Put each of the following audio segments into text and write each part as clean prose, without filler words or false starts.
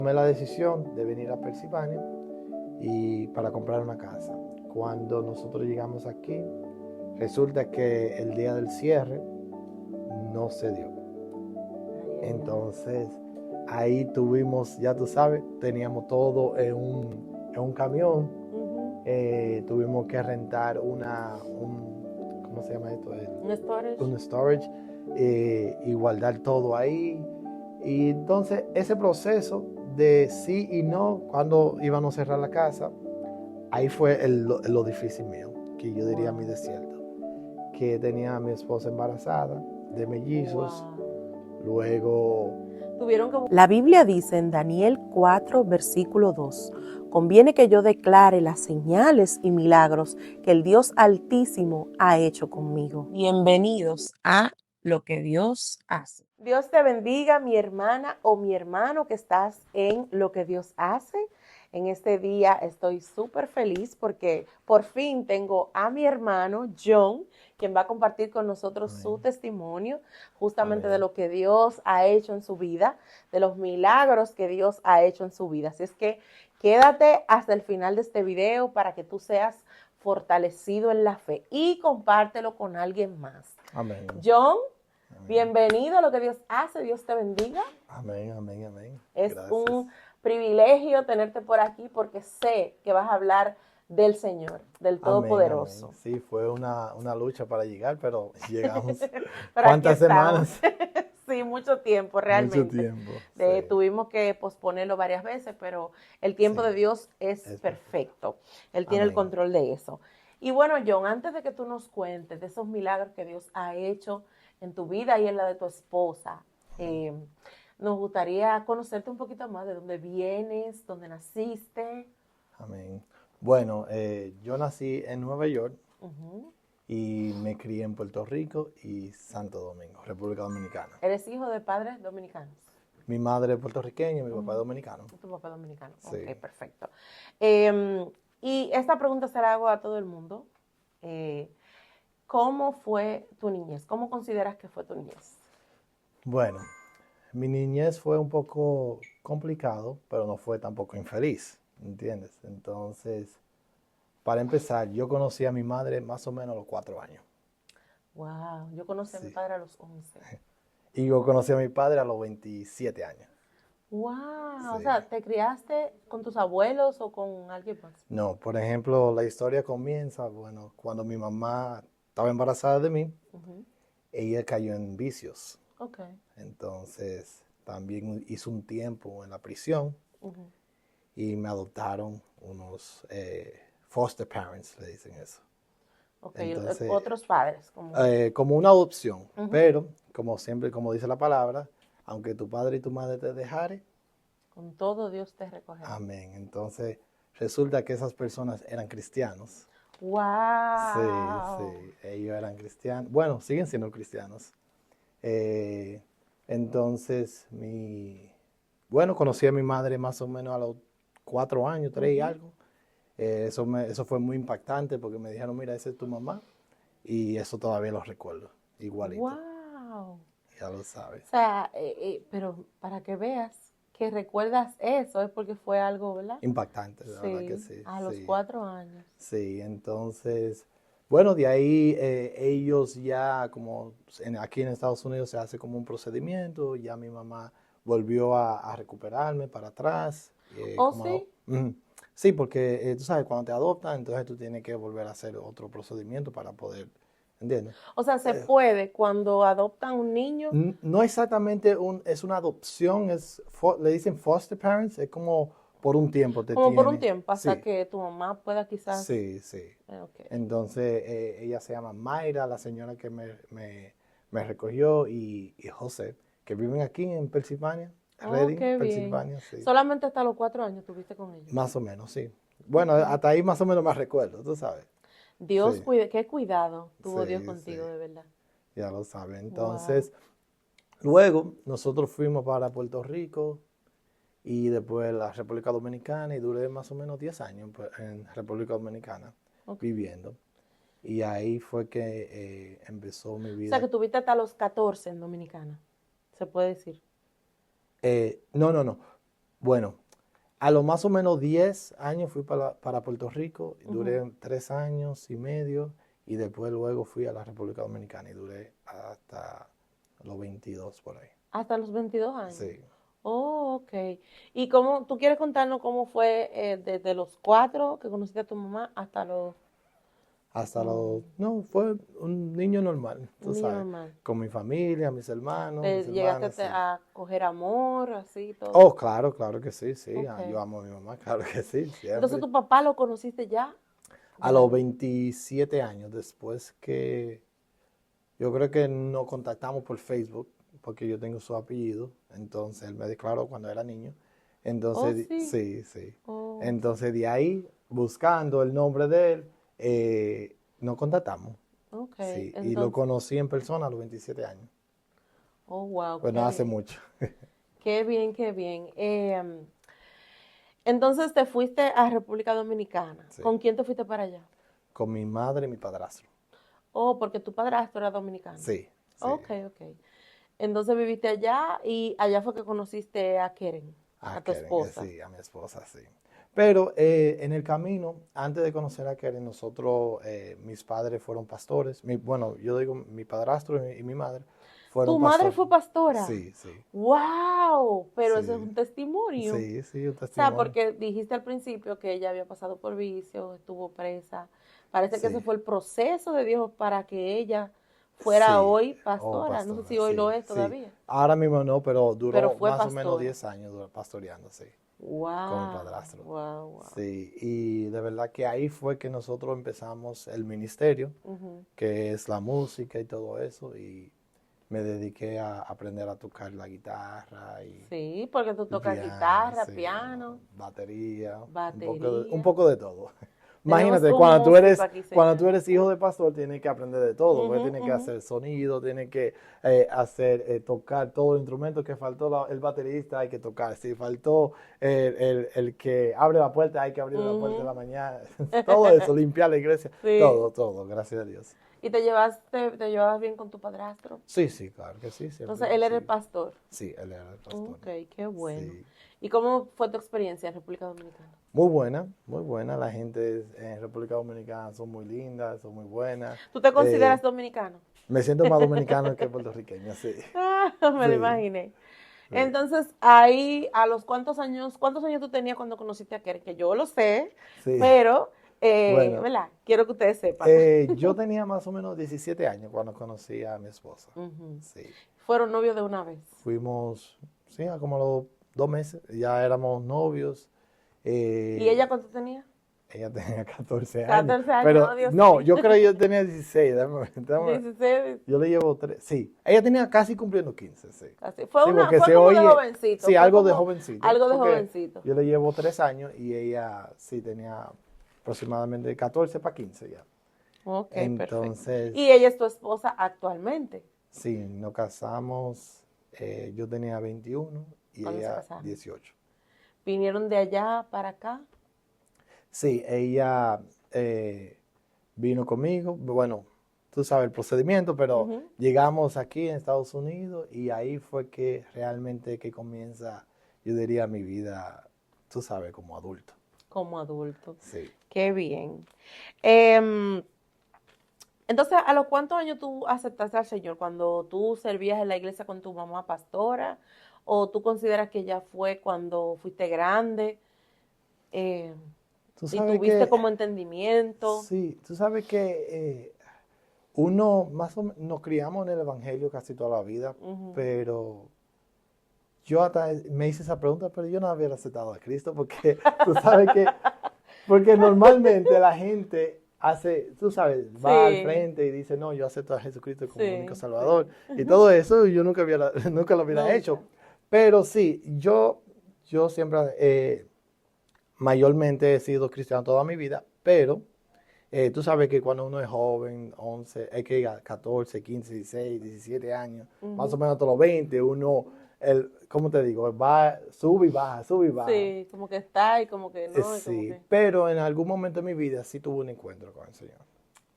Tomé la decisión de venir a Pensilvania y para comprar una casa. Cuando nosotros llegamos aquí, resulta que el día del cierre no se dio. Entonces, ahí tuvimos, ya tú sabes, teníamos todo en un camión. Tuvimos que rentar ¿cómo se llama esto? Un storage. Un storage y guardar todo ahí. Y entonces, ese proceso de sí y no, cuando íbamos a cerrar la casa, ahí fue lo difícil mío, que yo diría mi desierto. Que tenía a mi esposa embarazada de mellizos. Luego La Biblia dice en Daniel 4, versículo 2, conviene que yo declare las señales y milagros que el Dios Altísimo ha hecho conmigo. Bienvenidos a Lo que Dios hace. Dios te bendiga, mi hermana o mi hermano que estás en Lo que Dios hace. En este día estoy súper feliz porque por fin tengo a mi hermano John, quien va a compartir con nosotros su testimonio justamente de lo que Dios ha hecho en su vida, de los milagros que Dios ha hecho en su vida. Así es que quédate hasta el final de este video para que tú seas fortalecido en la fe y compártelo con alguien más. Amén. John, bienvenido a Lo que Dios hace. Dios te bendiga. Amén, amén, amén. Es Gracias. un privilegio tenerte por aquí porque sé que vas a hablar del Señor, del Todopoderoso. Amén, amén. Sí, fue una lucha para llegar, pero llegamos. Pero ¿Cuántas semanas? Sí, mucho tiempo realmente. Mucho tiempo. Sí. Tuvimos que posponerlo varias veces, pero el tiempo de Dios es perfecto. Él tiene el control de eso. Y bueno, John, antes de que tú nos cuentes de esos milagros que Dios ha hecho en tu vida y en la de tu esposa, nos gustaría conocerte un poquito más de dónde vienes, dónde naciste. Amén. Bueno, yo nací en Nueva York y me crié en Puerto Rico y Santo Domingo, República Dominicana. ¿Eres hijo de padres dominicanos? Mi madre es puertorriqueña y mi papá es dominicano. Tu papá es dominicano. Sí. Ok, perfecto. Y esta pregunta se la hago a todo el mundo. ¿Cómo fue tu niñez? ¿Cómo consideras que fue tu niñez? Bueno, mi niñez fue un poco complicado, pero no fue tampoco infeliz, ¿entiendes? Entonces, para empezar, yo conocí a mi madre más o menos a los 4 años. Wow, yo conocí a mi padre a los 11. Y yo conocí a mi padre a los 27 años. Wow, Sí. o sea, ¿te criaste con tus abuelos o con alguien más? No, por ejemplo, la historia comienza, bueno, cuando mi mamá estaba embarazada de mí, ella cayó en vicios. Okay. Entonces, también hizo un tiempo en la prisión y me adoptaron unos foster parents, le dicen eso. Ok, Entonces, otros padres. como una adopción, pero como siempre, como dice la palabra, aunque tu padre y tu madre te dejaren, con todo Dios te recogerá. Amén. Entonces, resulta que esas personas eran cristianos. ¡Wow! Sí, ellos eran cristianos. Bueno, siguen siendo cristianos. Entonces, conocí a mi madre más o menos a los 4 años, 3 y algo. Eso fue muy impactante porque me dijeron, mira, esa es tu mamá. Y eso todavía lo recuerdo, igualito. ¡Wow! Ya lo sabes. O sea, pero para que veas que recuerdas eso, es porque fue algo, ¿verdad? Impactante, la verdad que sí. A los 4 años. Sí, entonces, bueno, de ahí ellos ya, como aquí en Estados Unidos se hace como un procedimiento, ya mi mamá volvió a recuperarme para atrás. Sí? Sí, porque tú sabes, cuando te adoptan, entonces tú tienes que volver a hacer otro procedimiento para poder, ¿entiendes? O sea, se puede cuando adoptan un niño. No exactamente es una adopción, le dicen foster parents, es como por un tiempo te Como por un tiene. tiempo, hasta Sí. que tu mamá pueda quizás. Sí. Okay. Entonces, ella se llama Mayra, la señora que me recogió, y José, que viven aquí en Pensilvania, Reading, qué Pensilvania. bien. Sí. Solamente hasta los 4 años tuviste con ellos. Más o menos, sí. Bueno, hasta ahí más o menos me recuerdo, tú sabes. Dios qué cuidado tuvo Dios contigo, de verdad. Ya lo sabes. Entonces, luego nosotros fuimos para Puerto Rico y después la República Dominicana y duré más o menos 10 años en República Dominicana viviendo. Y ahí fue que empezó mi vida. O sea, que tuviste hasta los 14 en Dominicana, se puede decir. No. Bueno, a lo más o menos 10 años fui para Puerto Rico, y duré 3 años y medio, y después luego fui a la República Dominicana y duré hasta los 22 por ahí. Hasta los 22 años. Sí. Oh, ok. ¿Y cómo, tú quieres contarnos cómo fue desde los 4 que conociste a tu mamá hasta los... Hasta no, fue un niño normal, tú Un niño sabes, normal. con mi familia, mis hermanos, mis ¿Llegaste hermanas, sí. a coger amor, así, todo? Oh, claro, claro que sí, sí. Ok. Yo amo a mi mamá, claro que sí, siempre. Entonces, ¿tu papá lo conociste ya? A los 27 años, después que yo creo que nos contactamos por Facebook, porque yo tengo su apellido, entonces él me declaró cuando era niño. Entonces, Oh, sí. sí, sí. Oh, Entonces de ahí, buscando el nombre de él, nos contactamos. ok. Sí, y lo Entonces, conocí en persona a los 27 años. oh, wow, Pues no hace mucho. qué bien, qué bien. Entonces, te fuiste a República Dominicana. Sí. ¿Con quién te fuiste para allá? Con mi madre y mi padrastro. Oh, porque tu padrastro era dominicano. Sí, sí. Ok, ok. Entonces viviste allá y allá fue que conociste a Keren, a tu Keren, esposa. sí, a mi esposa, sí. Pero en el camino, antes de conocer a Keren, nosotros, mis padres fueron pastores. Bueno, yo digo, mi padrastro y mi madre fueron ¿Tu pastores. madre fue pastora? Sí, sí. ¡Wow! Pero Sí. eso es un testimonio. Sí, sí, un O sea, testimonio. porque dijiste al principio que ella había pasado por vicios, estuvo presa. Parece que Sí. ese fue el proceso de Dios para que ella fuera Sí. hoy Oh, pastora. No sé pastora, si hoy sí, lo es sí. todavía. Ahora mismo no, pero duró Pero fue más o menos pastora. 10 años pastoreando, sí, Wow. con mi padrastro. Wow, wow. Sí, y de verdad que ahí fue que nosotros empezamos el ministerio, que es la música y todo eso, y me dediqué a aprender a tocar la guitarra y Sí, porque tú tocas piano, guitarra, sí, piano, batería, batería. un poco de todo. Tenemos Imagínate, un músico aquí, cuando tú señores. eres hijo de pastor, tienes que aprender de todo, porque tienes que Ujú. hacer sonido, tienes que tocar todos los instrumentos que faltó el baterista, hay que tocar. Si faltó el que abre la puerta, hay que abrir la puerta en la mañana. Todo eso, limpiar la iglesia, Sí. todo, gracias a Dios. ¿Y te llevabas bien con tu padrastro? Sí, sí, claro que sí. Siempre, Entonces, él era el sí. pastor. Sí, él era el pastor. Ok, qué bueno. Sí. ¿Y cómo fue tu experiencia en República Dominicana? Muy buena, muy buena. La gente en República Dominicana son muy lindas, son muy buenas. ¿Tú te consideras dominicano? Me siento más dominicano que puertorriqueño, sí. Me lo Sí, imaginé. sí. Entonces, ahí, ¿a los cuántos años tú tenías cuando conociste a Keren? Que yo lo sé, Sí. pero, Bueno, ¿verdad? Quiero que ustedes sepan. yo tenía más o menos 17 años cuando conocí a mi esposa. Ujú. Sí. Fueron novios de una vez. Fuimos, sí, a como a los 2 meses, ya éramos novios. ¿Y ella cuánto tenía? Ella tenía 14 años. 14 años, Pero oh, Dios no, mío. yo creo que yo tenía 16. Déjame. 16. Yo le llevo 3. Sí, ella tenía casi cumpliendo 15, sí. Así. Sí, Fue porque se como de oye- jovencito. Sí, fue algo de como jovencito. Algo de porque jovencito. Yo le llevo 3 años y ella sí tenía aproximadamente 14 para 15 ya. Ok, Entonces, perfecto. Y ella es tu esposa actualmente. sí, nos casamos. Yo tenía 21 y ¿Cuándo se ella casaron? 18. ¿Vinieron de allá para acá? Sí, ella vino conmigo. Bueno, tú sabes el procedimiento, pero llegamos aquí en Estados Unidos y ahí fue que realmente que comienza, yo diría, mi vida, tú sabes, como adulto. Como adulto. Sí. Qué bien. Entonces, ¿a los cuántos años tú aceptaste al Señor? ¿Cuando tú servías en la iglesia con tu mamá pastora? ¿O tú consideras que ya fue cuando fuiste grande? Tú Y sabes tuviste que, como entendimiento. sí, tú sabes que uno, más o menos, nos criamos en el Evangelio casi toda la vida, pero yo hasta me hice esa pregunta, pero yo no había aceptado a Cristo porque tú sabes que, porque normalmente la gente hace, tú sabes, va al Sí. frente y dice, no, yo acepto a Jesucristo como Sí, único Salvador. Y todo eso yo nunca lo hubiera Nunca. hecho. Pero sí, yo siempre, mayormente he sido cristiano toda mi vida, pero tú sabes que cuando uno es joven, 11, es que 14, 15, 16, 17 años, más o menos hasta los 20, uno, ¿cómo te digo? Va, sube y baja, sube y baja. Sí, como que está y como que no. Y como Sí, que... pero en algún momento de mi vida sí tuve un encuentro con el Señor.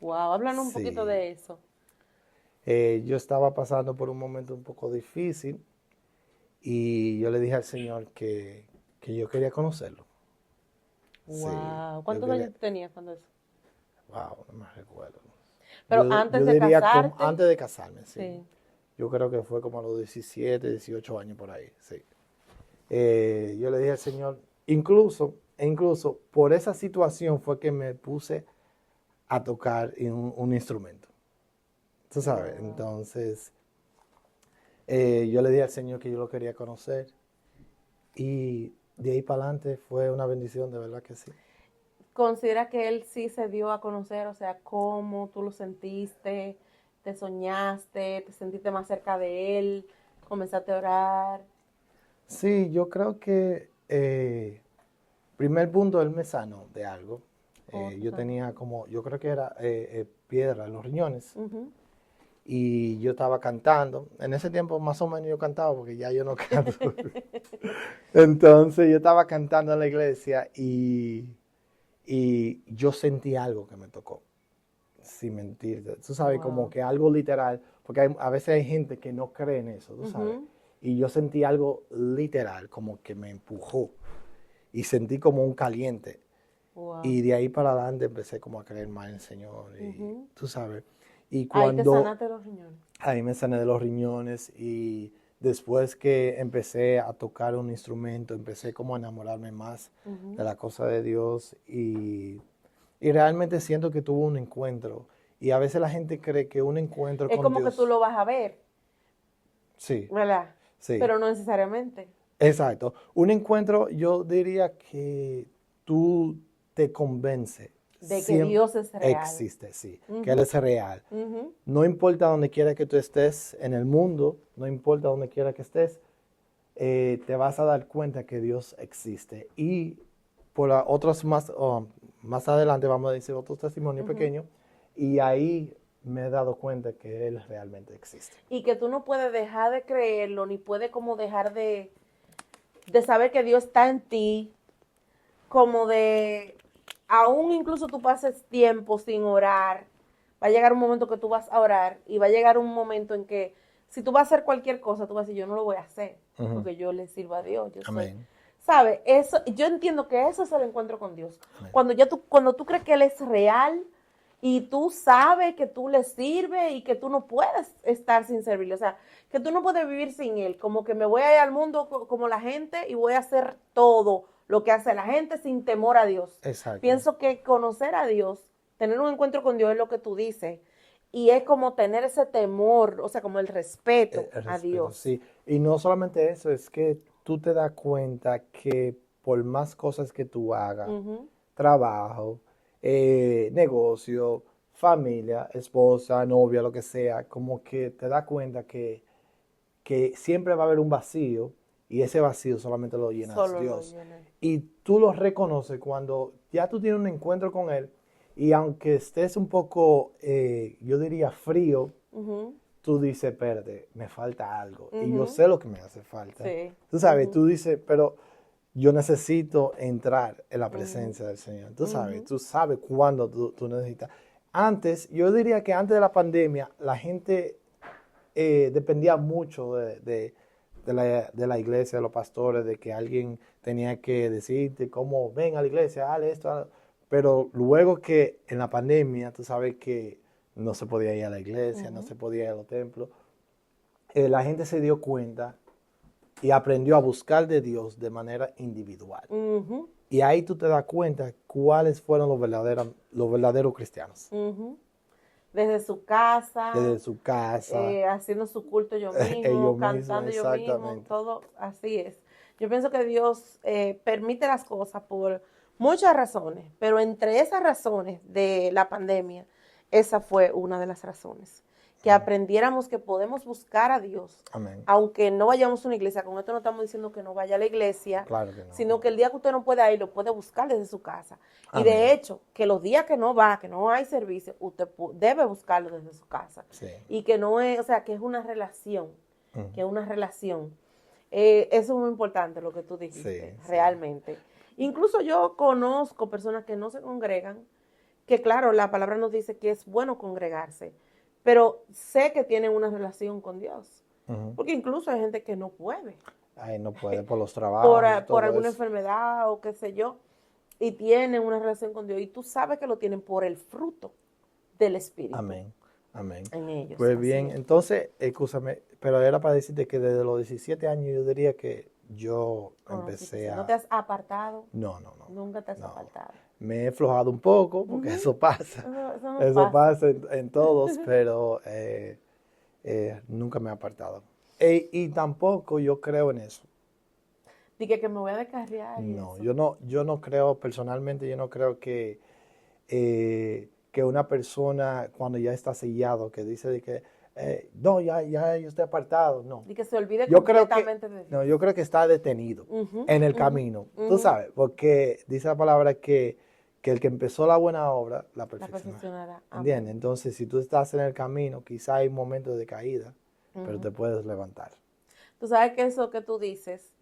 Wow, háblanos un Sí. poquito de eso. Yo estaba pasando por un momento un poco difícil y yo le dije al Señor que que yo quería conocerlo. Wow. Sí, ¿Cuántos yo años quería, tú tenías cuando eso? wow, no me recuerdo. Pero Yo, antes yo de diría casarte. antes de casarme, sí. Sí. Yo creo que fue como a los 17, 18 años por ahí, sí. Yo le dije al Señor, incluso por esa situación fue que me puse a tocar un instrumento. Tú sabes, Wow. entonces yo le dije al Señor que yo lo quería conocer y de ahí para adelante fue una bendición, de verdad que sí. ¿Considera que él sí se dio a conocer? O sea, ¿cómo tú lo sentiste? ¿Te soñaste? ¿Te sentiste más cerca de él? ¿Comenzaste a orar? Sí, yo creo que primer punto, él me sanó de algo. ¿Cómo te Yo sanó? tenía como, yo creo que era piedra en los riñones. Ujú. Y yo estaba cantando. En ese tiempo más o menos yo cantaba porque ya yo no canto. Entonces yo estaba cantando en la iglesia y yo sentí algo que me tocó, sin mentirte. Tú sabes, como Wow. que algo literal, porque a veces hay gente que no cree en eso, tú sabes. Ujú. Y yo sentí algo literal, como que me empujó y sentí como un caliente. Wow. Y de ahí para adelante empecé como a creer más en el Señor y Ujú. tú sabes. Y Ahí te cuando sanaste los riñones. ahí me sané de los riñones y después que empecé a tocar un instrumento, empecé como a enamorarme más Ujú. de la cosa de Dios y realmente siento que tuve un encuentro. Y a veces la gente cree que un encuentro Es con como que tú Dios, lo vas a ver, sí, ¿verdad? sí, Pero no necesariamente. exacto. Un encuentro yo diría que tú te convence, De que siempre Dios es real. existe, sí, que Él Ujú. es real. Ujú. No importa donde quiera que tú estés en el mundo, no importa donde quiera que estés, te vas a dar cuenta que Dios existe. Y por otros más adelante vamos a decir otros testimonios Ujú. pequeños, y ahí me he dado cuenta que Él realmente existe. Y que tú no puedes dejar de creerlo, ni puedes como dejar de saber que Dios está en ti, como de, aún incluso tú pases tiempo sin orar, va a llegar un momento que tú vas a orar y va a llegar un momento en que si tú vas a hacer cualquier cosa, tú vas a decir, yo no lo voy a hacer, Ujú. porque yo le sirvo a Dios, yo soy. Amén. ¿Sabes? Eso, yo entiendo que eso es el encuentro con Dios. Amén. Cuando tú crees que Él es real y tú sabes que tú le sirves y que tú no puedes estar sin servirle. O sea, que tú no puedes vivir sin Él. Como que me voy a ir al mundo como la gente y voy a hacer todo lo que hace la gente sin temor a Dios. Exacto. Pienso que conocer a Dios, tener un encuentro con Dios es lo que tú dices. Y es como tener ese temor, o sea, como el respeto El a respeto, Dios. sí. Y no solamente eso, es que tú te das cuenta que por más cosas que tú hagas, Ujú. trabajo, negocio, familia, esposa, novia, lo que sea, como que te das cuenta que siempre va a haber un vacío y ese vacío solamente lo llenas Solo lo Dios. llena. Y tú lo reconoces cuando ya tú tienes un encuentro con Él y aunque estés un poco, yo diría, frío, Ujú. tú dices, espérate, me falta algo. Y yo Ujú. sé lo que me hace falta. Sí. Tú sabes, Ujú. tú dices, pero yo necesito entrar en la Ujú. presencia del Señor. Ujú. Tú sabes cuándo tú necesitas. Antes, yo diría que antes de la pandemia, la gente dependía mucho de la iglesia, de los pastores, de que alguien tenía que decirte cómo ven a la iglesia, haz esto, haz. Pero luego que en la pandemia, tú sabes que no se podía ir a la iglesia, no Ujú. se podía ir a los templos, la gente se dio cuenta y aprendió a buscar de Dios de manera individual. Ujú. Y ahí tú te das cuenta cuáles fueron los verdaderos cristianos. Ujú. Desde su casa, Desde su casa, haciendo su culto yo mismo, ellos mismos, cantando yo mismo, exactamente. todo así es. Yo pienso que Dios permite las cosas por muchas razones, pero entre esas razones de la pandemia, esa fue una de las razones. Que aprendiéramos que podemos buscar a Dios, Amén. aunque no vayamos a una iglesia. Con esto no estamos diciendo que no vaya a la iglesia, Claro que no. sino que el día que usted no pueda ir, lo puede buscar desde su casa. Y Amén. de hecho, que los días que no va, que no hay servicio, usted debe buscarlo desde su casa. Sí. Y que no es, o sea, que es una relación, que es una relación. Eso es muy importante lo que tú dijiste, Sí, sí. realmente. Incluso yo conozco personas que no se congregan, que claro, la palabra nos dice que es bueno congregarse, pero sé que tienen una relación con Dios. Ujú. Porque incluso hay gente que no puede. Ay, no puede por los trabajos y por todo alguna eso. enfermedad o qué sé yo, y tienen una relación con Dios, y tú sabes que lo tienen por el fruto del Espíritu Amén, amén. en ellos. Pues Así bien, es. entonces, escúchame, pero era para decirte que desde los 17 años yo diría que yo Oh, sí, empecé no te a... has apartado, No, no, no, nunca te has no. apartado. Me he aflojado un poco, porque Ujú. eso pasa, Eso no eso pasa. pasa en todos, pero nunca me he apartado. Y tampoco yo creo en eso. Dije que me voy a descarriar y No, eso. yo no creo, personalmente, yo no creo que una persona cuando ya está sellado, que dice de que, no, ya yo estoy apartado, no. Dije que se olvide Yo creo que, completamente de no, Dios. yo creo que está detenido Ujú, en el ujú, camino, tú ujú. sabes, porque dice la palabra que el que empezó la buena obra la La perfeccionará. perfeccionará. ¿Entiendes? Amén. Entonces, si tú estás en el camino, quizá hay momentos de caída, pero Ujú. te puedes levantar. Tú sabes que eso que tú dices,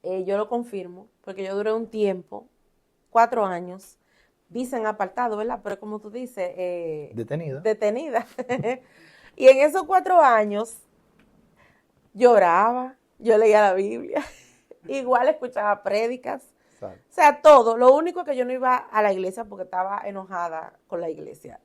yo lo confirmo, porque yo duré un tiempo, 4 años, dicen apartado, ¿verdad? Pero como tú dices, Detenida. detenida. Y en esos 4 años lloraba, yo leía la Biblia, igual escuchaba prédicas, Exacto. o sea, todo. Lo único que yo no iba a la iglesia porque estaba enojada con la iglesia.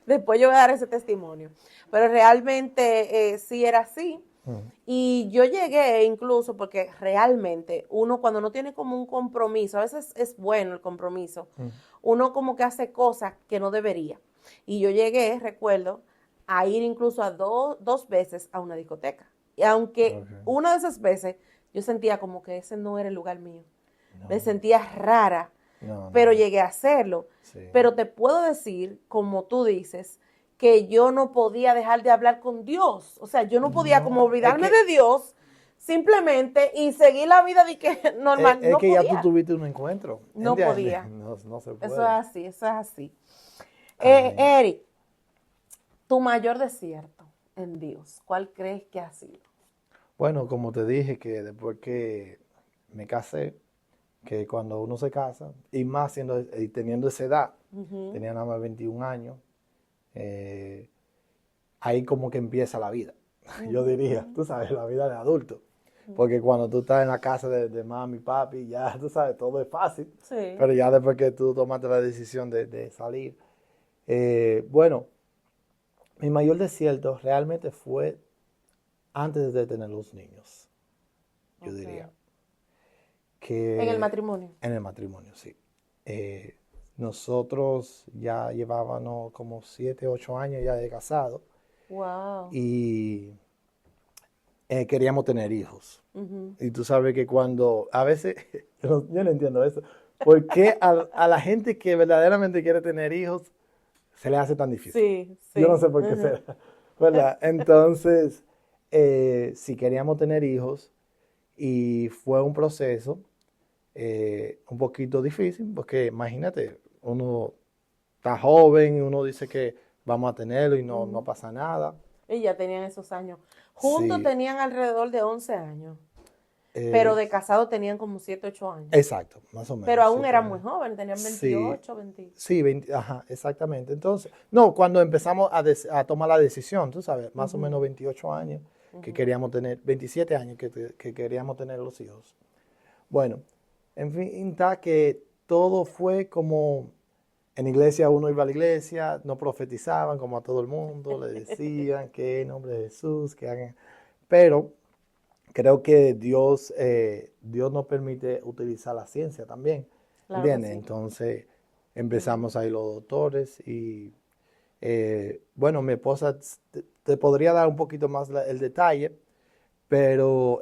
Después yo voy a dar ese testimonio. Pero realmente sí era así. Mm. Y yo llegué incluso porque realmente uno cuando no tiene como un compromiso, a veces es bueno el compromiso, uno como que hace cosas que no debería. Y yo llegué, recuerdo, a ir incluso a dos veces a una discoteca. Y aunque Okay. una de esas veces yo sentía como que ese no era el lugar mío, me No, sentía rara, no, pero no. llegué a hacerlo. Sí. Pero te puedo decir, como tú dices, que yo no podía dejar de hablar con Dios. O sea, yo no podía como No, olvidarme de Dios simplemente y seguir la vida de que normal. es No que ya tú podía. tuviste un encuentro, No ¿entiendes? podía. No, no se Eso es puede. así, eso es así. Amén. Eric, tu mayor desierto en Dios, ¿cuál crees que ha sido? Bueno, como te dije, que después que me casé, que cuando uno se casa, y más siendo, y teniendo esa edad, Ujú. tenía nada más 21 años, eh, ahí como que empieza la vida, yo Ujú, diría, ujú, tú sabes, la vida de adulto. ujú. Porque cuando tú estás en la casa de mami, papi, ya tú sabes, todo es fácil. Sí. Pero ya después que tú tomaste la decisión de salir. Bueno, mi mayor desierto realmente fue antes de tener los niños, yo Ok. diría. En el Que matrimonio. en el matrimonio, sí. Nosotros ya llevábamos como 7, 8 años ya de casado Wow. y queríamos tener hijos. Ujú. Y tú sabes que cuando, a veces, yo no entiendo eso, ¿por qué a la gente que verdaderamente quiere tener hijos se le hace tan difícil? Sí, Yo no sí. sé por qué Ujú. será, ¿verdad? Entonces, si queríamos tener hijos y fue un proceso un poquito difícil, porque imagínate, uno está joven y uno dice que vamos a tenerlo y no Ujú. pasa nada. Y ya tenían esos años. Juntos Sí, tenían alrededor de 11 años, pero eh, de casado tenían como 7, 8 años. exacto, más o Pero menos, aún 7 eran muy años. jóvenes, tenían Sí, 28, 20. sí, 20, ajá, exactamente. Entonces, no, cuando empezamos a tomar la decisión, tú sabes, más o Ujú, menos 28 años que ujú. queríamos tener, 27 años que queríamos tener los hijos. Bueno, en fin, está que todo fue como en iglesia, uno iba a la iglesia, no profetizaban como a todo el mundo, le decían que en nombre de Jesús, que hagan. Pero creo que Dios nos permite utilizar la ciencia también, Claro que ¿entiendes? sí. Entonces Ujú, empezamos ahí los doctores y bueno, mi esposa te podría dar un poquito más el detalle, pero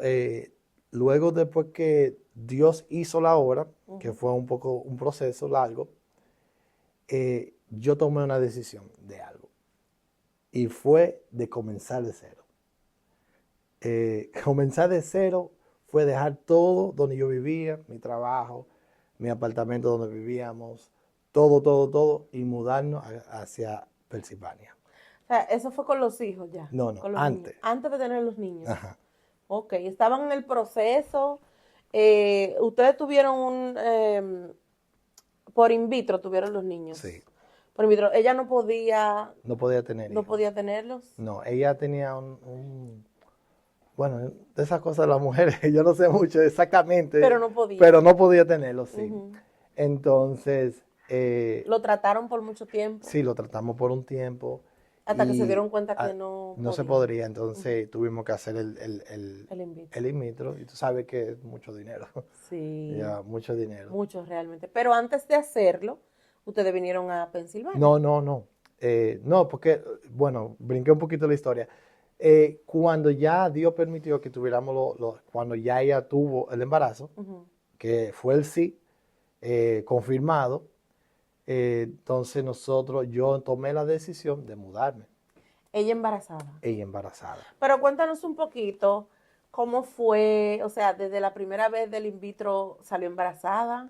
luego después que Dios hizo la obra, que ujú. fue un poco un proceso largo, yo tomé una decisión de algo y fue de comenzar de cero. Comenzar de cero fue dejar todo donde yo vivía, mi trabajo, mi apartamento donde vivíamos, todo, todo, todo, y mudarnos hacia Pensilvania. O sea, eso fue con los hijos ya, No, no, con los niños, antes. antes de tener los niños. Ajá. Ok, estaban en el proceso. Ustedes tuvieron por in vitro tuvieron los Sí, niños. Por in vitro, ella no podía, no podía tener no hijos. podía tenerlos. No, ella tenía Bueno, de esas cosas de las mujeres, yo no sé mucho exactamente, Pero no podía. pero no podía tenerlo, sí. Ujú. Entonces, Lo trataron por mucho tiempo sí, lo tratamos por un tiempo hasta que se y dieron cuenta que no no se podían. podría, entonces tuvimos que hacer El in vitro. el in vitro y tú sabes que es mucho dinero, Sí, ya, mucho dinero. muchos realmente. Pero antes de hacerlo, ustedes vinieron a Pensilvania. No. No, porque, bueno, brinqué un poquito la historia. Cuando ya Dios permitió que tuviéramos, cuando ya ella tuvo el embarazo, Ujú. que fue el sí, confirmado, entonces yo tomé la decisión de mudarme, Ella embarazada. ella embarazada. Pero cuéntanos un poquito cómo fue, o sea, desde la primera vez del in vitro salió embarazada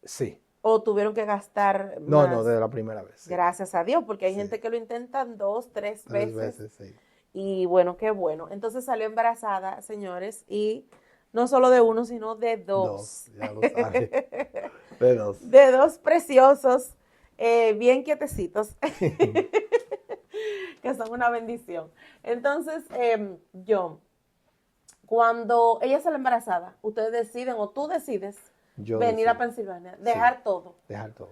Sí, o tuvieron que gastar no, más. de la primera vez, sí, Gracias a Dios, porque hay sí, gente que lo intentan 2, 3 tres veces veces, sí. y bueno, qué bueno. Entonces salió embarazada, señores, y no solo de uno, sino de Dos, dos. ya lo sabes, de dos. De dos preciosos, bien quietecitos, que son una bendición. Entonces, yo, cuando ella sale embarazada, ustedes deciden o tú decides Yo venir a decido, Pensilvania, sí, dejar todo. dejar todo.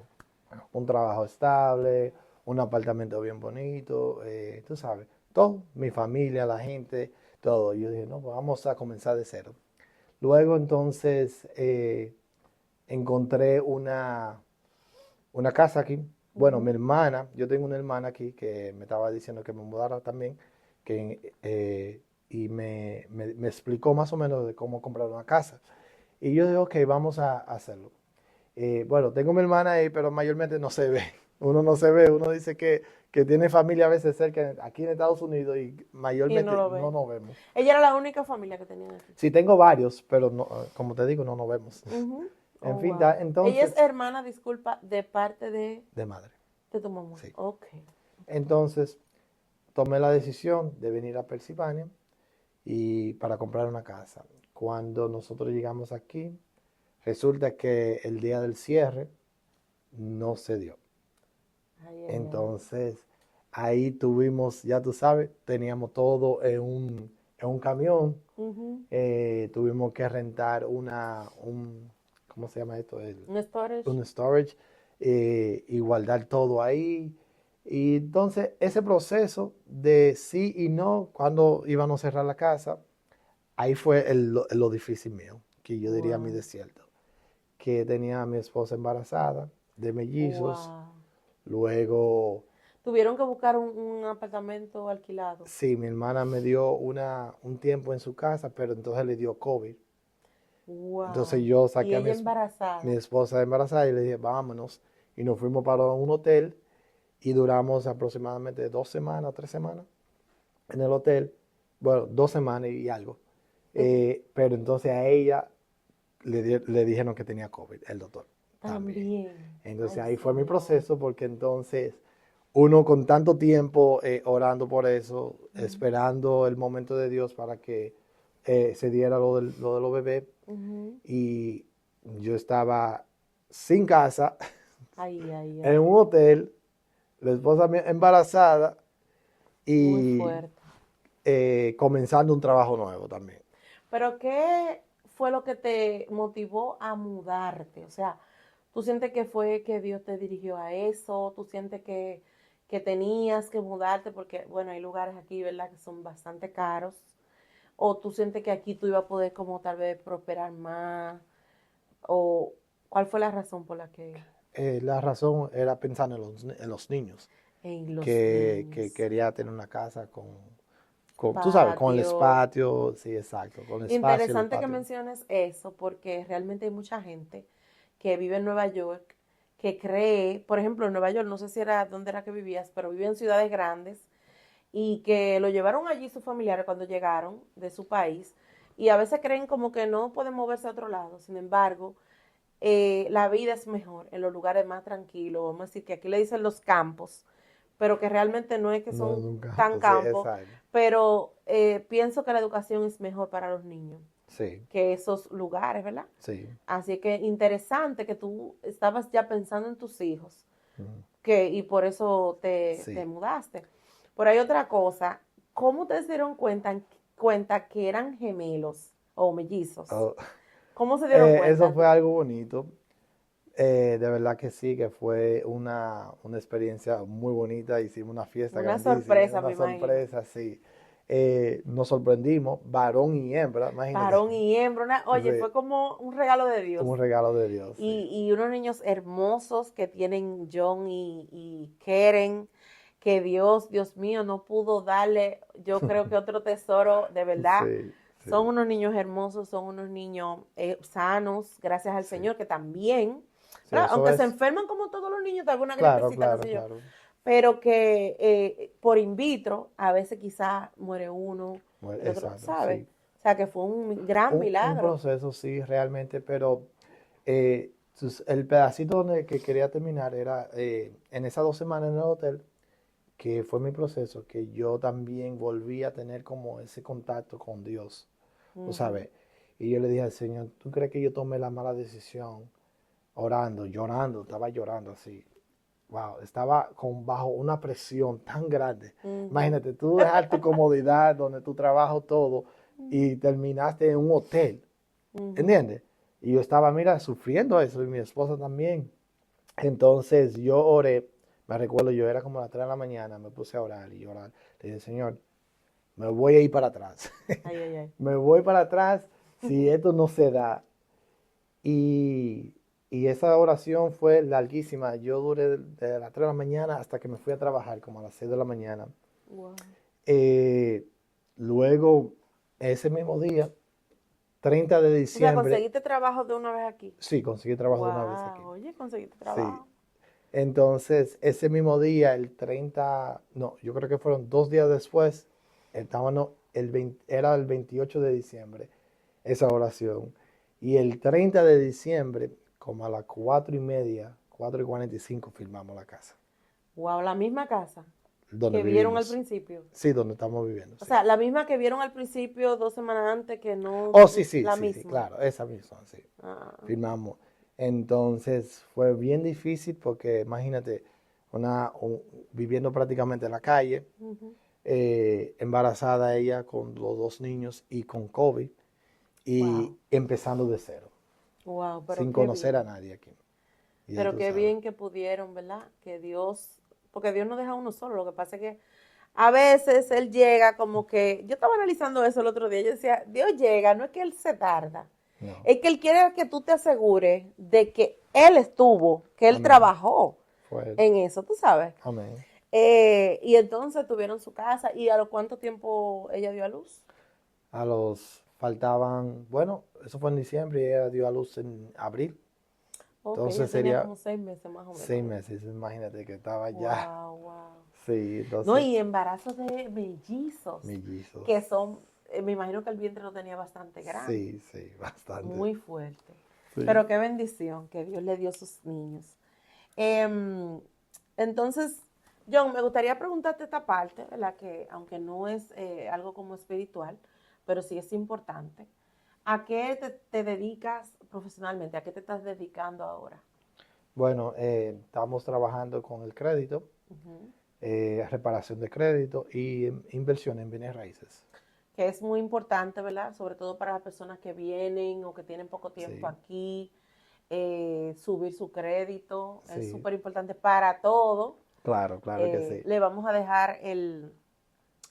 Un trabajo estable, un apartamento bien bonito, tú sabes, todo, mi familia, la gente, todo. Yo dije, no, pues vamos a comenzar de cero. Luego entonces encontré una casa aquí. Bueno, mi hermana, yo tengo una hermana aquí que me estaba diciendo que me mudara también, y me explicó más o menos de cómo comprar una casa. Y yo dije, ok, vamos a hacerlo. Bueno, tengo mi hermana ahí, pero mayormente no se ve. Uno no se ve, uno dice que tiene familia a veces cerca, aquí en Estados Unidos, y Y no mayormente lo no ven. nos vemos. Ella era la única familia que tenían aquí. Sí, tengo varios, pero no, como te digo, no nos vemos. Ujú. En Oh, fin, wow. Ella es entonces, hermana, disculpa, de parte de madre, de tu mamá. sí. Ok. Entonces, tomé la decisión de venir a Pensilvania y para comprar una casa. Cuando nosotros llegamos aquí, resulta que el día del cierre no se dio. Ay, ay, ay. Entonces, ahí tuvimos, ya tú sabes, teníamos todo en un camión. Ujú. Tuvimos que rentar ¿cómo se llama esto? Un storage. Un storage y guardar todo ahí. Y entonces, ese proceso de sí y no, cuando íbamos a cerrar la casa, ahí fue lo difícil mío, que yo diría mi Wow. desierto, que tenía a mi esposa embarazada de mellizos, Wow. luego, Tuvieron que buscar un apartamento alquilado. sí, mi hermana me dio un tiempo en su casa, pero entonces le dio COVID. Entonces Wow. yo Y saqué a ella mi embarazada. esposa embarazada y le dije, vámonos. Y nos fuimos para un hotel y duramos aproximadamente 2 semanas, 3 semanas en el hotel. Bueno, 2 semanas y algo. Pero entonces a ella le dijeron que tenía COVID, el doctor también. También. Entonces Ay, ahí fue mi Señor. proceso porque entonces uno con tanto tiempo orando por eso, esperando el momento de Dios para que se diera lo de los bebés Ujú. y yo estaba sin casa, Ay, ay, en ay. un hotel, la esposa embarazada Muy y fuerte. comenzando un trabajo nuevo también. Pero ¿qué fue lo que te motivó a mudarte? O sea, ¿tú sientes que fue que Dios te dirigió a eso? ¿Tú sientes que tenías que mudarte? Porque, bueno, hay lugares aquí, ¿verdad?, que son bastante caros. ¿O tú sientes que aquí tú ibas a poder como tal vez prosperar más? ¿O cuál fue la razón por la que La razón era pensar en los niños, en los que niños? quería tener una casa tú sabes, con el Patio. espacio, sí, exacto, con el espacio, el Interesante que patio. menciones eso porque realmente hay mucha gente que vive en Nueva York que cree, por ejemplo, en Nueva York, no sé si era dónde era que vivías, pero vive en ciudades grandes y que lo llevaron allí sus familiares cuando llegaron de su país y a veces creen como que no pueden moverse a otro lado. Sin embargo, la vida es mejor en los lugares más tranquilos, vamos a decir que aquí le dicen los campos, pero que realmente no es que No, son nunca, tan sí, campos, exacto. pero pienso que la educación es mejor para los niños Sí, que esos lugares, ¿verdad? sí. Así que interesante que tú estabas ya pensando en tus hijos Ujú. y por eso te Sí. mudaste. Pero hay otra cosa, ¿cómo ustedes se dieron cuenta cuenta que eran gemelos o mellizos. Oh, ¿Cómo se dieron cuenta? eso fue algo bonito. De verdad que sí, que fue una experiencia muy bonita. Hicimos una fiesta Una grandísima, sorpresa, una me imagino. sorpresa, sí. Nos sorprendimos, varón y hembra, imagínate. Varón y hembra. Oye, Sí, fue como un regalo de Dios. un regalo de Dios, sí. Y unos niños hermosos que tienen John y Keren, que Dios mío, no pudo darle, yo creo que otro tesoro, de verdad. Sí, sí, Son unos niños hermosos, son unos niños sanos, gracias al sí. Señor, que también, Sí, ¿verdad? eso Aunque se es. enferman como todos los niños de alguna Claro, gripecita, qué claro, sé yo, claro. pero que por in vitro a veces quizás muere uno, Bueno, el otro, exacto, ¿sabes? sí. O sea, que fue un gran Un milagro. proceso, sí, realmente, pero el pedacito donde que quería terminar era en esas 2 semanas en el hotel, que fue mi proceso, que yo también volví a tener como ese contacto con Dios, tú sabes. Y yo le dije al Señor, ¿tú crees que yo tomé la mala decisión? Orando, llorando, estaba llorando así. Wow, estaba bajo una presión tan grande. Imagínate, tú dejar tu comodidad donde tú trabajas todo y terminaste en un hotel, ¿entiendes? Y yo estaba, mira, sufriendo eso y mi esposa también. Entonces yo oré, me recuerdo, yo era como a las 3 de la mañana, me puse a orar y orar. Le dije, Señor, me voy a ir para atrás. Ay, ay, ay. Me voy para atrás si esto no se da. Y, y esa oración fue larguísima. Yo duré de las 3 de la mañana hasta que me fui a trabajar, como a las 6 de la mañana. Wow. Eh, Luego, ese mismo día, 30 de O sea, diciembre, conseguiste trabajo de una vez aquí. sí, conseguí trabajo de una vez aquí. Wow, oye, conseguiste Sí. trabajo. Entonces, ese mismo día, el 30, no, yo creo que fueron 2 días después, estábamos, era el 28 de diciembre, esa oración. Y el 30 de diciembre, como a las 4:30, 4:45, firmamos la casa, Wow, la misma casa donde que vieron al vivimos. principio. Sí, donde estamos viviendo, O sí. sea, la misma que vieron al principio 2 semanas antes que no, Oh, sí, sí, la sí, sí, misma. claro, esa misma, sí. Ah, Firmamos. Entonces fue bien difícil porque imagínate, viviendo prácticamente en la calle, ujú. embarazada ella con los 2 niños y con COVID y Wow, empezando de cero, wow, pero sin qué conocer a bien. nadie aquí. Y ya Pero tú qué sabes. bien que pudieron, ¿verdad? Que Dios, porque Dios no deja a uno solo. Lo que pasa es que a veces Él llega como que, yo estaba analizando eso el otro día, yo decía, Dios llega, no es que Él se tarda, No. es que Él quiere que tú te asegures de que Él estuvo, que Él Amén. trabajó Fue. en eso, tú sabes. Amén. Y entonces tuvieron su casa y a lo cuánto tiempo ella dio a luz. Faltaban, bueno, eso fue en diciembre y ella dio a luz en abril. Ok, ella Entonces tenía sería como 6 meses más o menos. 6 meses, imagínate que estaba ya. Wow, wow. Sí, No, entonces, y embarazos de mellizos, mellizos. que son, me imagino que el vientre lo tenía bastante grande, Sí, sí, bastante. muy fuerte. Sí. Pero qué bendición que Dios le dio a sus niños. Em, entonces, John, me gustaría preguntarte esta parte, ¿verdad? Que aunque no es algo como espiritual, pero sí es importante. ¿A qué te dedicas profesionalmente? ¿A qué te estás dedicando ahora? Bueno, estamos trabajando con el crédito, reparación de crédito y inversión en bienes raíces. Que es muy importante, ¿verdad? Sobre todo para las personas que vienen o que tienen poco tiempo Sí, aquí, subir su crédito, es sí, súper importante para todo. claro, claro que sí. Le vamos a dejar el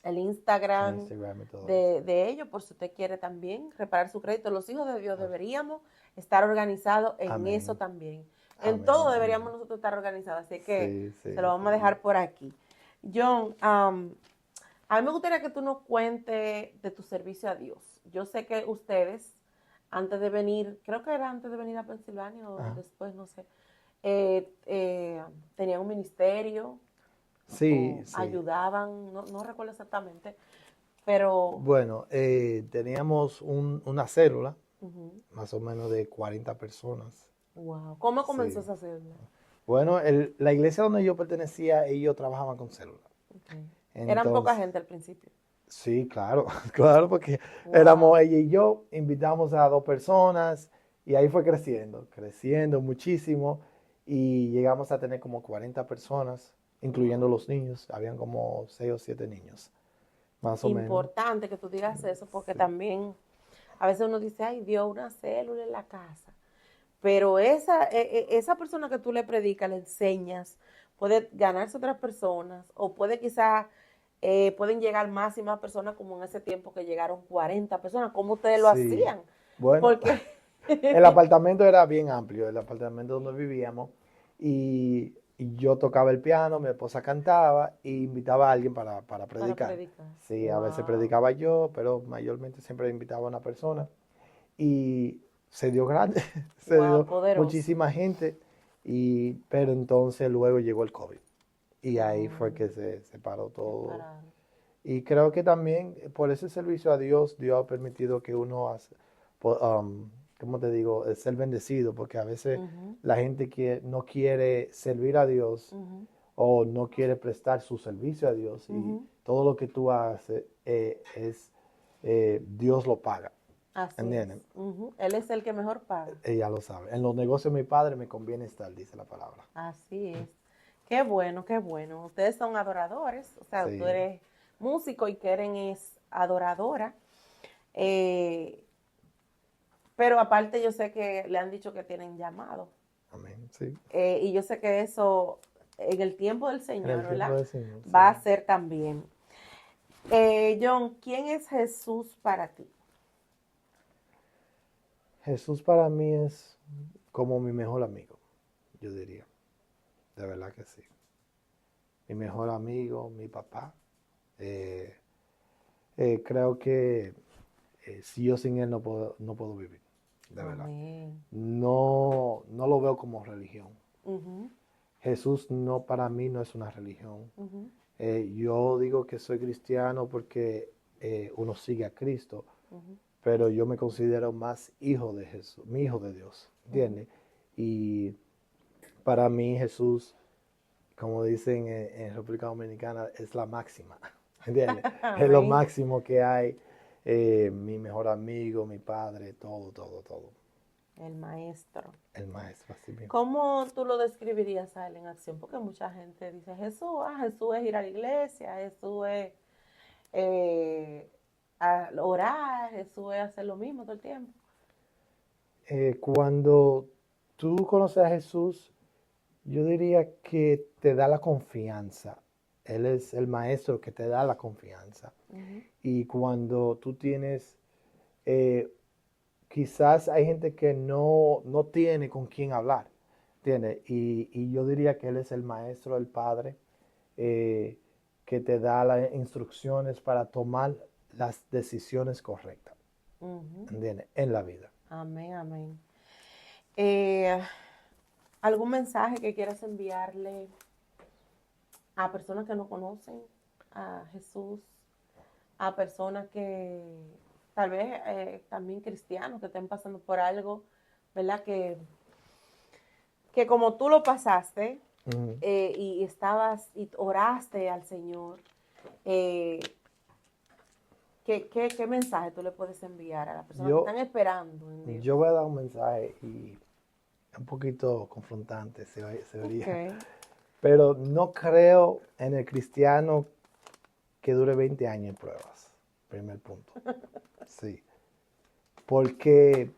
En Instagram Instagram y todo eso. de ellos por si usted quiere también reparar su crédito. Los hijos de Dios deberíamos estar organizados en eso Amén, también. En todo amén, deberíamos amén. nosotros estar organizados, así que Sí, se lo sí, vamos a sí. dejar por aquí. John, a mí me gustaría que tú nos cuentes de tu servicio a Dios. Yo sé que ustedes, antes de venir, creo que era antes de venir a Pensilvania o Ajá. después, no sé, eh, eh, tenían un ministerio Sí, o sí. ayudaban, no recuerdo exactamente, pero Bueno, teníamos una célula, uh-huh. más o menos de 40 personas. Wow. ¿Cómo comenzó Sí. esa célula? Bueno, la iglesia donde yo pertenecía, ellos trabajaban con célula. Okay. Eran poca Entonces, gente al principio. sí, claro, claro, porque éramos Wow. ella y yo, invitamos a 2 personas y ahí fue creciendo, creciendo muchísimo y llegamos a tener como 40 personas, incluyendo los niños, habían como 6 o 7 niños. Más o menos. Importante que tú digas eso, porque también a veces uno dice, ay, Dios, una célula en la casa. Pero esa persona que tú le predicas, le enseñas, puede ganarse otras personas, o puede quizás, pueden llegar más y más personas, como en ese tiempo que llegaron 40 personas. ¿Cómo ustedes lo Sí. hacían? Bueno, Porque el apartamento era bien amplio, el apartamento donde vivíamos, y yo tocaba el piano, mi esposa cantaba y invitaba a alguien para para predicar. predicar. Sí, a veces Wow, predicaba yo, pero mayormente siempre invitaba a una persona. Y se dio grande, se wow, dio poderoso. muchísima gente, pero entonces luego llegó el COVID y ahí fue Oh, que se separó se todo. pararon. Y creo que también por ese servicio a Dios, Dios ha permitido que uno, ¿cómo te digo?, ser bendecido, porque a veces Ujú, la gente no quiere servir a Dios ujú, o no quiere prestar su servicio a Dios y ujú. todo lo que tú haces Dios lo paga, Así ¿entiendes? es. Ujú. Él es el que mejor paga. Ella lo sabe. En los negocios de mi padre me conviene estar, dice la palabra. Así es. Qué bueno, qué bueno. Ustedes son adoradores, o sea, tú Sí, eres músico y Keren es adoradora. Eh, pero aparte yo sé que le han dicho que tienen llamado. amén, sí. Y yo sé que eso en el tiempo del En Señor, el tiempo ¿verdad? del Señor, sí. Va a ser también. John, ¿quién es Jesús para ti? Jesús para mí es como mi mejor amigo, yo diría. De verdad que sí. Mi mejor amigo, mi papá. Eh, creo que si yo sin él no puedo vivir, de verdad. Amén. No lo veo como religión. Ujú, Jesús no para mí no es una religión. ujú, Yo digo que soy cristiano porque uno sigue a Cristo, ujú, pero yo me considero más hijo de Jesús, mi hijo de Dios, ujú. ¿entiendes? Y para mí Jesús, como dicen en República Dominicana, es la máxima, ¿entiendes? Es lo Amén. máximo que hay, mi mejor amigo, mi padre, todo, todo, todo. El maestro. El maestro, así mismo. ¿Cómo tú lo describirías a él en acción? Porque mucha gente dice, Jesús, Jesús es ir a la iglesia, Jesús es orar, Jesús es hacer lo mismo todo el tiempo. Cuando tú conoces a Jesús, yo diría que te da la confianza. Él es el maestro que te da la confianza. Ujú, Y cuando tú tienes, eh, quizás hay gente que no tiene con quién hablar, ¿entiendes? Y yo diría que Él es el maestro, el padre, eh, que te da las instrucciones para tomar las decisiones correctas, ujú. ¿entiendes? En la vida. Amén, amén. Eh, ¿Algún mensaje que quieras enviarle a personas que no conocen a Jesús, a personas que tal vez también cristianos que estén pasando por algo, ¿verdad? Que como tú lo pasaste Ujú. y estabas y oraste al Señor, eh, ¿qué mensaje tú le puedes enviar a las personas que Yo, están esperando en Dios? yo voy a dar un mensaje y un poquito confrontante se Ok. vería, pero no creo en el cristiano que dure 20 años en pruebas. Primer punto. Sí. Porque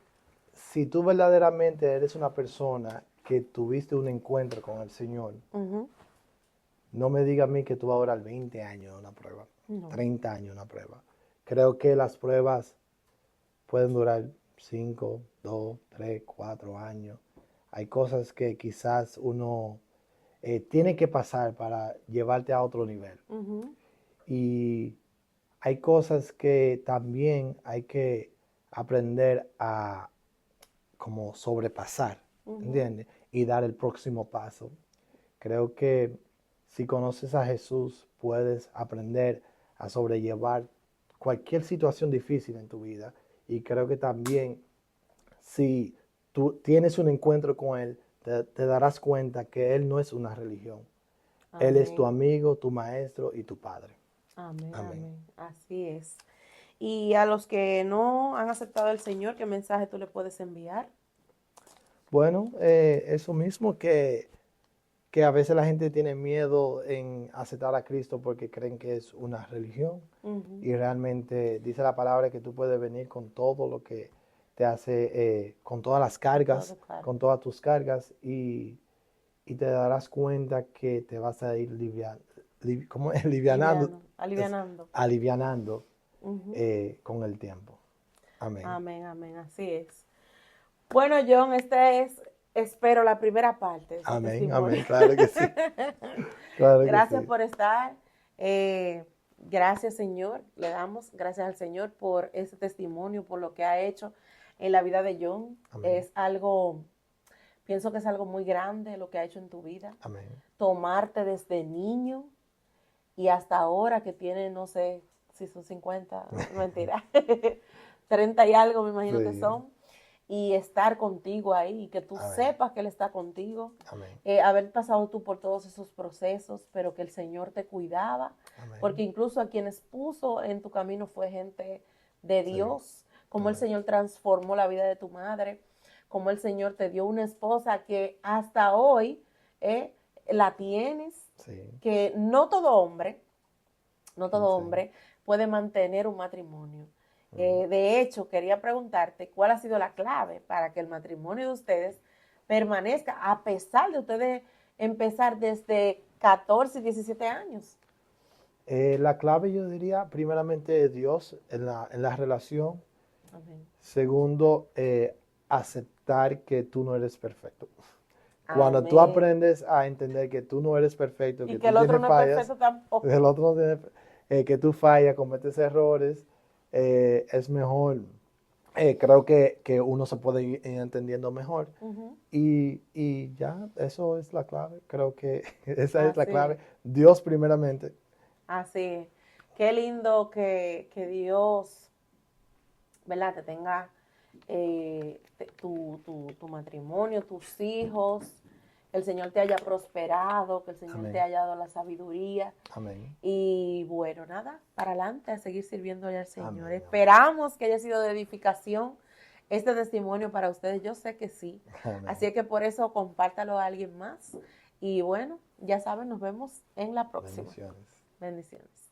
si tú verdaderamente eres una persona que tuviste un encuentro con el Señor, Ujú. no me diga a mí que tú vas a orar 20 años en una prueba, No. 30 años en una prueba. Creo que las pruebas pueden durar 5, 2, 3, 4 años. Hay cosas que quizás uno tiene que pasar para llevarte a otro nivel. Ujú. Y hay cosas que también hay que aprender a como sobrepasar, Ujú. ¿entiendes? Y dar el próximo paso. Creo que si conoces a Jesús, puedes aprender a sobrellevar cualquier situación difícil en tu vida. Y creo que también si tú tienes un encuentro con Él, te darás cuenta que Él no es una religión. Él es tu Amén. amigo, tu maestro y tu padre. Amén, Amén. amén. Así es. Y a los que no han aceptado al Señor, ¿qué mensaje tú le puedes enviar? Bueno, eso mismo que a veces la gente tiene miedo en aceptar a Cristo porque creen que es una religión. Y realmente dice la palabra que tú puedes venir con todo lo que te hace, con todas las cargas, con todas tus cargas, y te darás cuenta que te vas a ir ¿cómo es? Alivianando con el tiempo. Amén. Amén, amén, así es. Bueno, John, espero la primera parte de ese Amén, testimonio. amén, claro que sí. Claro que Gracias sí. por estar. Gracias, Señor. Le damos gracias al Señor por ese testimonio, por lo que ha hecho en la vida de John. Amén. Pienso que es algo muy grande lo que ha hecho en tu vida. Amén. Tomarte desde niño y hasta ahora que tiene, no sé si son 50, mentira, 30 y algo me imagino que son, y estar contigo ahí, y que tú sepas que Él está contigo. Haber pasado tú por todos esos procesos, pero que el Señor te cuidaba, porque incluso a quienes puso en tu camino fue gente de Dios, como el Señor transformó la vida de tu madre, como el Señor te dio una esposa que hasta hoy la tienes, que no todo hombre puede mantener un matrimonio. De hecho, quería preguntarte cuál ha sido la clave para que el matrimonio de ustedes permanezca a pesar de ustedes empezar desde 14 y 17 años. La clave, yo diría, primeramente Dios en la relación. Amén. Segundo, aceptar que tú no eres perfecto. Cuando tú aprendes a entender que tú no eres perfecto, y que el tú otro tienes no fallas, es perfecto tampoco. el otro no tiene, que tú fallas, cometes errores, es mejor. Creo que uno se puede ir entendiendo mejor. Y ya, eso es la clave. Creo que esa es la clave. Dios primeramente. Así. Qué lindo que Dios, ¿verdad?, te tenga tu matrimonio, tus hijos, que el Señor te haya prosperado, que el Señor te haya dado la sabiduría. Amén. Y bueno, nada, para adelante, a seguir sirviéndole al Señor. Amén. Esperamos que haya sido de edificación este testimonio para ustedes. Yo sé que sí. Amén. Así que por eso compártalo a alguien más. Y bueno, ya saben, nos vemos en la próxima. Bendiciones. Bendiciones.